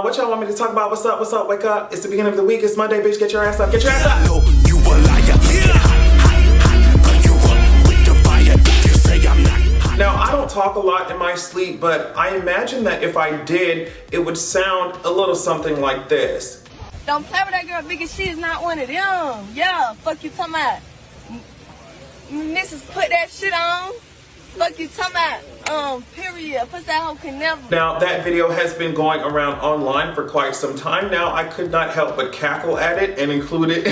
What y'all want me to talk about? What's up? What's up? Wake up. It's the beginning of the week. It's Monday, bitch. Get your ass up. Get your ass up. No, you a liar. Burn you up with the fire if you say I'm not hot. Now, I don't talk a lot in my sleep, but I imagine that if I did, it would sound a little something like this. Don't play with that girl because she is not one of them. Yeah, fuck you talking about. Missus put that shit on. Fuck you talking about. Period. Puss that hoe can never. Now, that video has been going around online for quite some time now. I could not help but cackle at it and include it.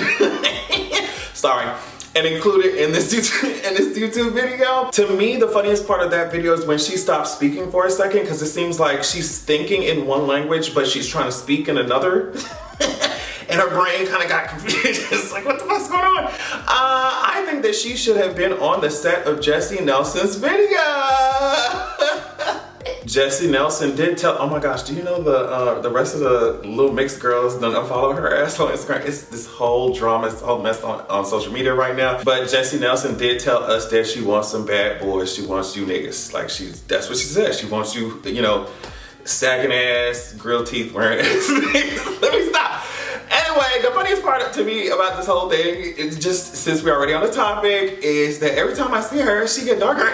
Sorry. And include it in this YouTube video. To me, the funniest part of that video is when she stops speaking for a second, because it seems like she's thinking in one language, but she's trying to speak in another. And her brain kind of got confused. It's like, what the fuck's going on? I think that she should have been on the set of Jesy Nelson's video. Jesy Nelson did tell, oh my gosh, do you know the rest of the little mixed girls don't unfollow her ass on Instagram? It's this whole drama, it's all messed on social media right now. But Jesy Nelson did tell us that she wants some bad boys. She wants you niggas. Like that's what she said. She wants you, you know, sagging ass, grilled teeth wearing ass. Let me stop. Anyway, the funniest part to me about this whole thing, is just since we're already on the topic, is that every time I see her, she get darker.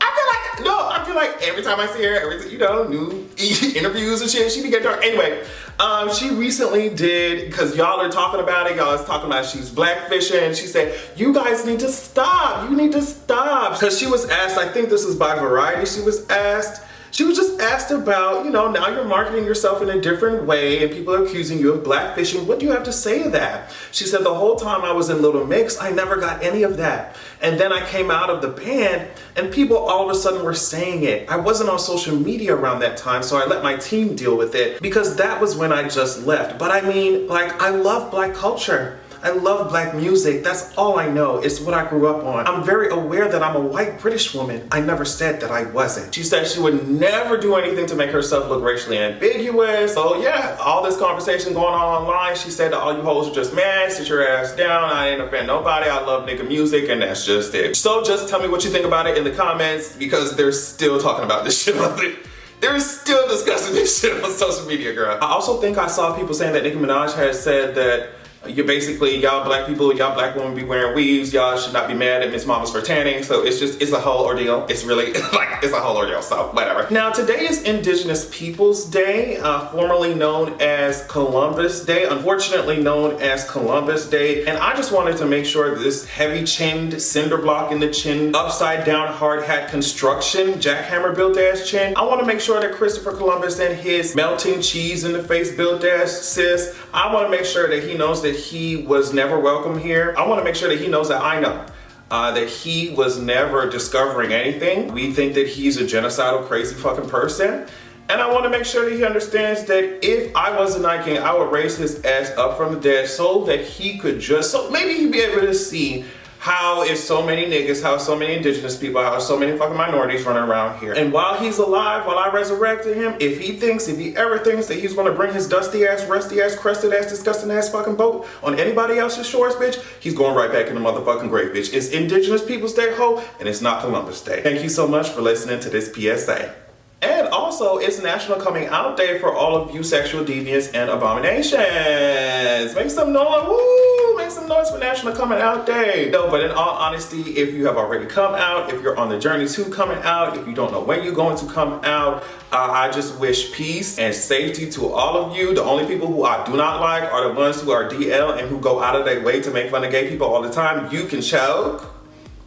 I feel like every time I see her, you know, new interviews and shit, she be getting dark. Anyway, she recently did, because y'all are talking about it, y'all is talking about she's blackfishing. She said, you guys need to stop. You need to stop. Because she was asked, I think this was by Variety, she was just asked about, you know, now you're marketing yourself in a different way and people are accusing you of blackfishing. What do you have to say to that? She said, the whole time I was in Little Mix, I never got any of that. And then I came out of the band and people all of a sudden were saying it. I wasn't on social media around that time, so I let my team deal with it because that was when I just left. But I mean, like, I love black culture. I love black music. That's all I know. It's what I grew up on. I'm very aware that I'm a white British woman. I never said that I wasn't. She said she would never do anything to make herself look racially ambiguous. So yeah, all this conversation going on online, she said that all you hoes are just mad, sit your ass down. I ain't offend nobody. I love nigga music and that's just it. So just tell me what you think about it in the comments because they're still talking about this shit on the They're still discussing this shit on social media, girl. I also think I saw people saying that Nicki Minaj has said that you're basically, y'all black people, y'all black women be wearing weaves, y'all should not be mad at Miss Mamas for tanning. So it's a whole ordeal. It's really, like, it's a whole ordeal, so whatever. Now, today is Indigenous Peoples Day, formerly known as Columbus Day, unfortunately known as Columbus Day. And I just wanted to make sure that this heavy-chinned, cinder block in the chin, upside-down hard hat construction, jackhammer built-ass chin, I want to make sure that Christopher Columbus and his melting cheese in the face built-ass sis, I want to make sure that he knows that he was never welcome here. I want to make sure that he knows that I know that he was never discovering anything. We think that he's a genocidal, crazy fucking person. And I want to make sure that he understands that if I was a Night King, I would raise his ass up from the dead so that he could so maybe he'd be able to see how is so many niggas, how so many indigenous people, how so many fucking minorities running around here. And while he's alive, while I resurrected him, if he ever thinks that he's gonna bring his dusty ass, rusty ass, crusted ass, disgusting ass fucking boat on anybody else's shores, bitch, he's going right back in the motherfucking grave, bitch. It's Indigenous Peoples Day, ho, and it's not Columbus Day. Thank you so much for listening to this PSA. And also, it's National Coming Out Day for all of you sexual deviants and abominations. Make some noise, woo! Make some noise for National Coming Out Day. No, but in all honesty, if you have already come out, if you're on the journey to coming out, if you don't know when you're going to come out, I just wish peace and safety to all of you. The only people who I do not like are the ones who are DL and who go out of their way to make fun of gay people all the time. You can choke.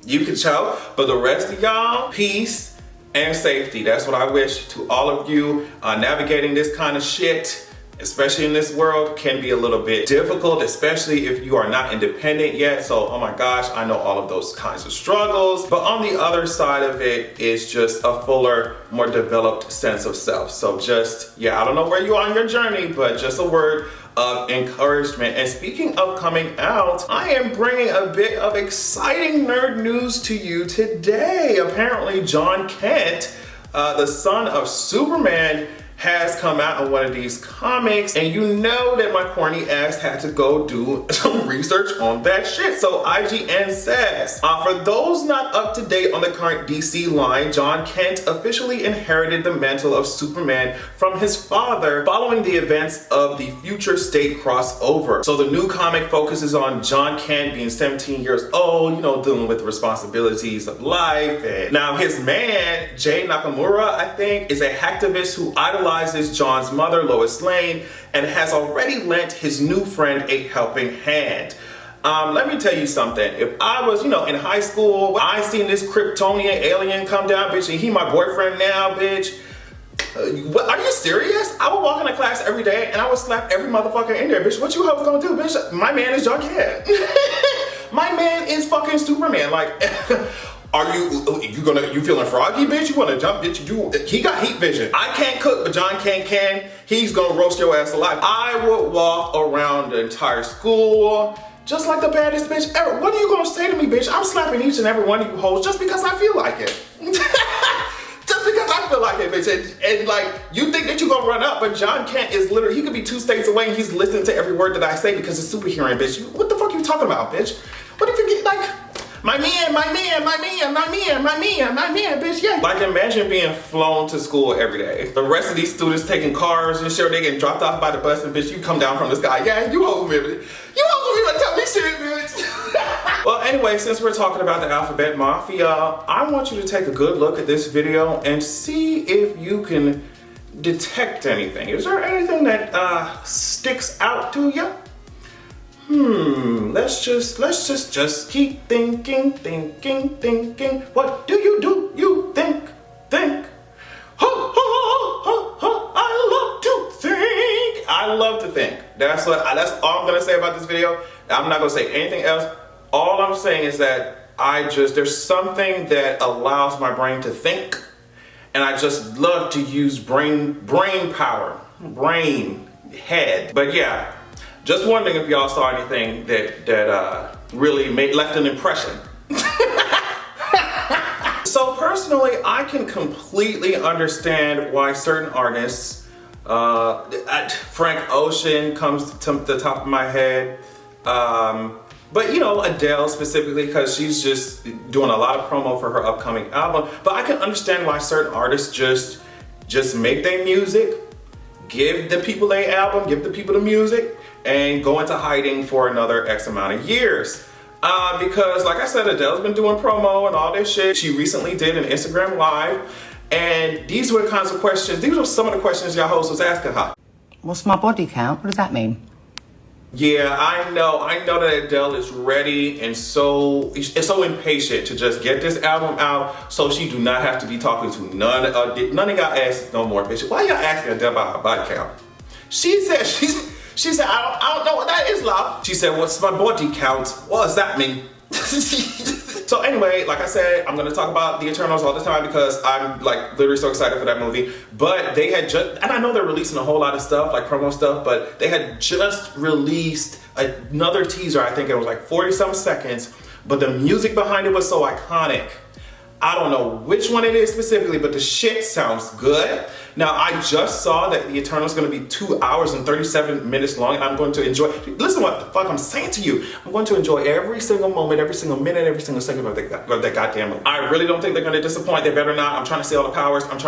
You can choke. But the rest of y'all, peace and safety. That's what I wish to all of you. Navigating this kind of shit, especially in this world, can be a little bit difficult, especially if you are not independent yet. So, oh my gosh, I know all of those kinds of struggles. But on the other side of it is just a fuller, more developed sense of self. So just, yeah, I don't know where you are on your journey, but just a word of encouragement. And speaking of coming out, I am bringing a bit of exciting nerd news to you today. Apparently, Jon Kent, the son of Superman, has come out in one of these comics, and you know that my corny ass had to go do some research on that shit. So IGN says, for those not up to date on the current DC line, Jon Kent officially inherited the mantle of Superman from his father following the events of the Future State crossover. So the new comic focuses on Jon Kent being 17 years old, you know, dealing with the responsibilities of life. And now his man, Jay Nakamura, I think, is a hacktivist who idolizes Jon's mother, Lois Lane, and has already lent his new friend a helping hand. Let me tell you something. If I was, you know, in high school, I seen this Kryptonian alien come down, bitch, and he my boyfriend now, bitch. What, are you serious? I would walk into class every day and I would slap every motherfucker in there, bitch. What you hoes gonna do, bitch? My man is Jon Kent. My man is fucking Superman. Like, you feeling froggy, bitch? You wanna jump, bitch? He got heat vision. I can't cook, but Jon Kent can. He's gonna roast your ass alive. I would walk around the entire school just like the baddest bitch ever. What are you gonna say to me, bitch? I'm slapping each and every one of you hoes just because I feel like it. Just because I feel like it, bitch. And like, you think that you're gonna run up, but Jon Kent is literally, he could be 2 states away and he's listening to every word that I say because it's superhearing, bitch. What the fuck are you talking about, bitch? What if you get like, my man, bitch, yeah. Like, imagine being flown to school every day. The rest of these students taking cars and shit, they getting dropped off by the bus, and bitch, you come down from the sky. Yeah, you hold me, bitch. You hold me, tell me shit, bitch. Well, anyway, since we're talking about the Alphabet Mafia, I want you to take a good look at this video and see if you can detect anything. Is there anything that sticks out to you? Let's just keep thinking. What do? You think. I love to think. I love to think. That's all I'm gonna say about this video. I'm not gonna say anything else. All I'm saying is that there's something that allows my brain to think, and I just love to use brain power, head. But yeah. Just wondering if y'all saw anything that really left an impression. So personally, I can completely understand why certain artists, Frank Ocean comes to the top of my head, but you know, Adele specifically, because she's just doing a lot of promo for her upcoming album. But I can understand why certain artists just make their music, give the people their album, give the people the music, and go into hiding for another X amount of years. Because like I said, Adele's been doing promo and all this shit. She recently did an Instagram live, and these were the kinds of questions, these were some of the questions y'all host was asking her. What's my body count? What does that mean? Yeah, I know that Adele is ready and so impatient to just get this album out so she do not have to be talking to none of y'all asses no more, bitch. Why y'all asking Adele about her body count? She said, I don't know what that is, love. She said, what's my body count? What does that mean? So anyway, like I said, I'm gonna talk about the Eternals all the time because I'm like literally so excited for that movie. But they had just, and I know they're releasing a whole lot of stuff, like promo stuff, but they had just released another teaser. I think it was like 40-some seconds, but the music behind it was so iconic. I don't know which one it is specifically, but the shit sounds good. Now, I just saw that the Eternal is going to be 2 hours and 37 minutes long, and I'm going to enjoy, listen what the fuck I'm saying to you. I'm going to enjoy every single moment, every single minute, every single second of that goddamn movie. I really don't think they're going to disappoint. They better not. I'm trying to see all the powers. I'm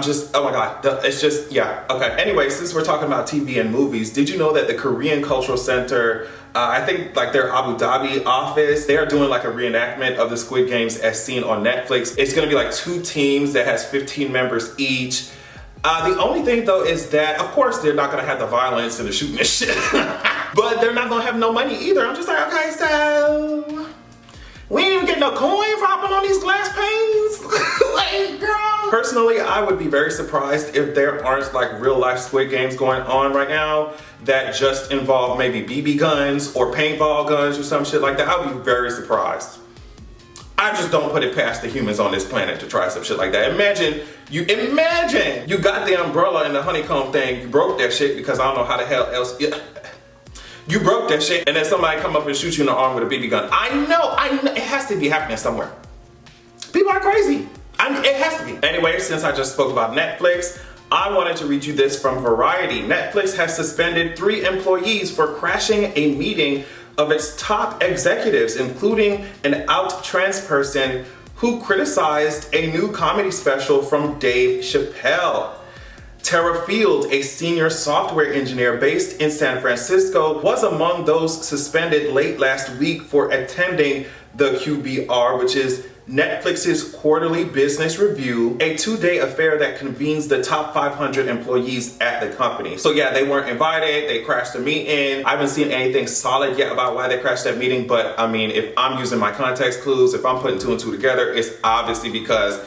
just, oh my God. It's just, yeah. Okay. Anyway, since we're talking about TV and movies, did you know that the Korean Cultural Center, I think like their Abu Dhabi office, they are doing like a reenactment of the Squid Games as seen on Netflix. It's gonna be like 2 teams that has 15 members each. The only thing though is that, of course, they're not gonna have the violence and the shooting and shit, but they're not gonna have no money either. I'm just like, okay, so we ain't even getting no coin for hopping on these glass panes. Like, girl. Personally, I would be very surprised if there aren't like real life Squid Games going on right now that just involve maybe BB guns or paintball guns or some shit like that. I would be very surprised. I just don't put it past the humans on this planet to try some shit like that. Imagine you got the umbrella and the honeycomb thing, you broke that shit because I don't know how the hell else. You broke that shit and then somebody come up and shoot you in the arm with a BB gun. I know, it has to be happening somewhere. People are crazy. It has to be. Anyway, since I just spoke about Netflix, I wanted to read you this from Variety. Netflix has suspended 3 employees for crashing a meeting of its top executives, including an out trans person who criticized a new comedy special from Dave Chappelle. Tara Field, a senior software engineer based in San Francisco, was among those suspended late last week for attending the QBR, which is Netflix's quarterly business review, a 2-day affair that convenes the top 500 employees at the company. So yeah, they weren't invited, they crashed the meeting. I haven't seen anything solid yet about why they crashed that meeting, but I mean, if I'm using my context clues, if I'm putting 2 and 2 together, it's obviously because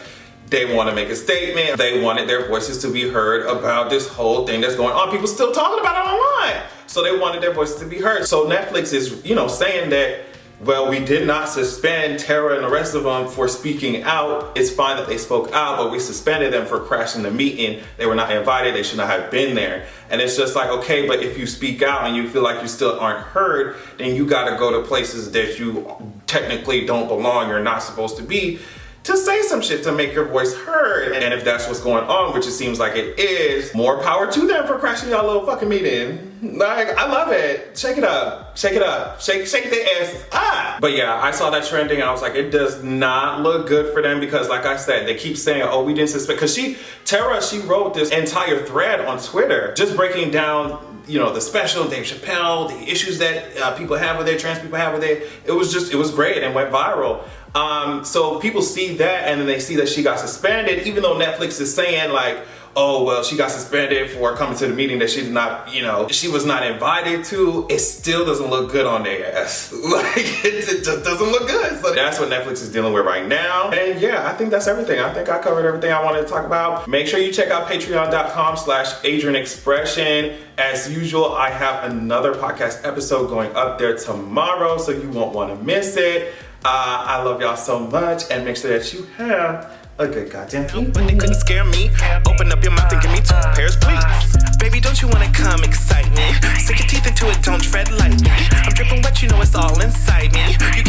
they want to make a statement. They wanted their voices to be heard about this whole thing that's going on. People still talking about it online. So they wanted their voices to be heard. So Netflix is, saying that, well, we did not suspend Tara and the rest of them for speaking out. It's fine that they spoke out, but we suspended them for crashing the meeting. They were not invited. They should not have been there. And it's just like, okay, but if you speak out and you feel like you still aren't heard, then you got to go to places that you technically don't belong, you're not supposed to be, to say some shit to make your voice heard. And if that's what's going on, which it seems like it is, more power to them for crashing y'all little fucking meeting. Like, I love it. Shake it up. Shake it up. Shake their asses up. But yeah, I saw that trending. I was like, it does not look good for them because, like I said, they keep saying, oh, we didn't suspect. Because Tara wrote this entire thread on Twitter just breaking down the special, Dave Chappelle, the issues that people have with it, trans people have with it. It was great and went viral. So people see that and then they see that she got suspended, even though Netflix is saying like, oh, well, she got suspended for coming to the meeting that she did not, she was not invited to. It still doesn't look good on their ass. Like, it just doesn't look good. So that's what Netflix is dealing with right now. And yeah, I think that's everything. I think I covered everything I wanted to talk about. Make sure you check out patreon.com/AdrianExpression. As usual, I have another podcast episode going up there tomorrow, so you won't want to miss it. I love y'all so much, and make sure that you have a good goddamn evening. But they couldn't scare me. Open up your mouth and give me 2 pairs, please. Baby, don't you wanna come excite me? Sink your teeth into it, don't tread lightly. I'm dripping wet, it's all inside me. You